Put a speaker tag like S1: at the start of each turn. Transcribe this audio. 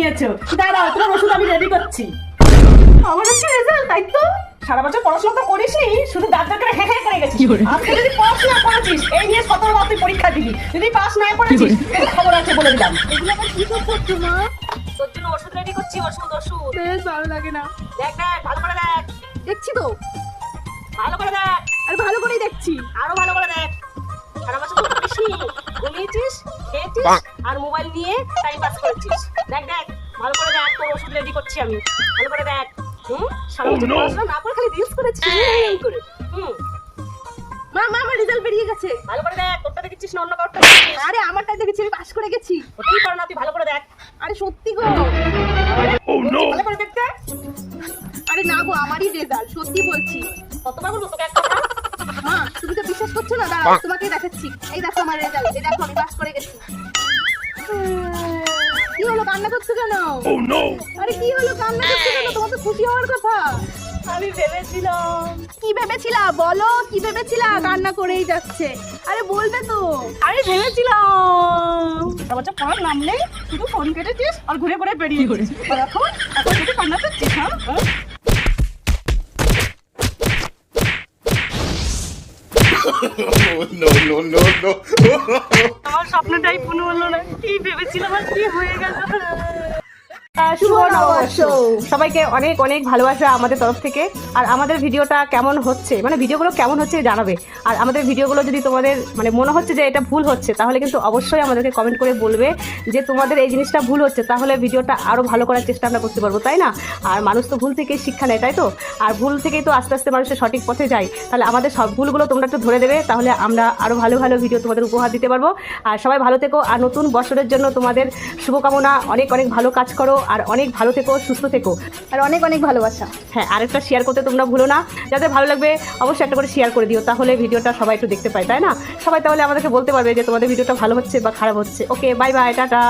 S1: নিয়েছো। দাঁড়াও, তোমার ওষুধ আমি রেডি করছি। আমার হচ্ছে রেজাল্ট, তাই তো? সারা বছর পড়াশোনা তো করিসনি, শুধু দাঁত করে হ্যাঁ হ্যাঁ করে গেছিস। আজকে যদি পড়াশোনা করেছিস, এই নিয়ে 17 বার তুই পরীক্ষা দিবি। যদি পাস না করেছিস, খবর আছে বলে দিলাম।
S2: এগুলো আবার কি করছো মা?
S1: তোর জন্য ওষুধ রেডি করছি, ওষুধ।
S2: বেশ ভালো লাগে না।
S1: দেখ দেখ, ভালো করে দেখ,
S2: দেখছি তো,
S1: ভালো করে দেখ,
S2: আর ভালো করেই দেখছি।
S1: আরো ভালো করে দেখ। সারা বছর তো করিসনি, ঘুমিয়েছিস, খেয়েছিস আর মোবাইল নিয়ে টাইম পাস করেছিস। দেখ দেখ, ভালো করে দেখ, তোর ওষুধ রেডি করছি আমি। ভালো করে দেখ। সারা বছর পড়াশোনা না করে খালি রিলস করেছিস এই করে।
S2: মা মা আমার রেজাল্ট বেরিয়ে গেছে।
S1: ভালো করে দেখ, তোরটা দেখেছিস না অন্য কারোরটা দেখেছিস?
S2: আরে আমারটাই দেখেছি, আমি পাস করে গেছি।
S1: ওটাই পার না, তুই ভালো করে দেখ।
S2: আরে সত্যি গো।
S1: ভালো করে দেখতে।
S2: আরে না গো, আমারই রেজাল্ট, সত্যি বলছি।
S1: কতবার বলবো তোকে একটা কথা?
S2: মা তুমি তো বিশ্বাস করছো না, দাঁড়াও তোমাকে দেখাচ্ছি। এই দেখো আমার রেজাল্ট, এই দেখো আমি পাস করে গেছি। কি হলো, কান্না করছো কেন? আরে কি হলো, কান্না করছো কেন? তোমার তো খুশি হওয়ার কথা।
S1: আমি ভেবেছিলাম।
S2: কি ভেবেছিলা বলো, কি ভেবেছিলা? কান্না করেই যাচ্ছে। আরে বলবে তো।
S1: আমি ভেবেছিলাম সারা বছর পড়ার নাম নেই, শুধু ফোন কেটেছিস আর ঘুরে ঘুরে বেরিয়ে গেছিস। আর এখন শুধু কান্না করছিস। হ্যাঁ আমার স্বপ্নটাই পূর্ণ হলো না। কি ভেবেছিলাম আর কি হয়ে গেল। শুভ নববর্ষ। সবাইকে অনেক অনেক ভালোবাসা আমাদের তরফ থেকে। আর আমাদের ভিডিওটা কেমন হচ্ছে, মানে ভিডিওগুলো কেমন হচ্ছে জানাবে। আর আমাদের ভিডিওগুলো যদি তোমাদের মানে মনে হচ্ছে যে এটা ভুল হচ্ছে, তাহলে কিন্তু অবশ্যই আমাদেরকে কমেন্ট করে বলবে যে তোমাদের এই জিনিসটা ভুল হচ্ছে। তাহলে ভিডিওটা আরও ভালো করার চেষ্টা আমরা করতে পারবো, তাই না? আর মানুষ তো ভুল থেকেই শিক্ষা নেয়, তাই তো? আর ভুল থেকেই তো আস্তে আস্তে মানুষের সঠিক পথে যায়। তাহলে আমাদের সব ভুলগুলো তোমরা একটু ধরে দেবে, তাহলে আমরা আরও ভালো ভালো ভিডিও তোমাদের উপহার দিতে পারবো। আর সবাই ভালো থেকো। আর নতুন বছরের জন্য তোমাদের শুভকামনা। অনেক অনেক ভালো কাজ করো, আর অনেক ভালো থেকো, সুস্থ থেকো,
S2: আর অনেক অনেক ভালোবাসা।
S1: হ্যাঁ, আরেকটা শেয়ার করতে তোমরা ভুলো না। যাদের ভালো লাগবে অবশ্যই একটা করে শেয়ার করে দিও, তাহলে ভিডিওটা সবাই একটু দেখতে পায়, তাই না? সবাই তাহলে আমাদেরকে বলতে পারবে যে তোমাদের ভিডিওটা ভালো হচ্ছে বা খারাপ হচ্ছে। ওকে, বাই বাই, টাটা।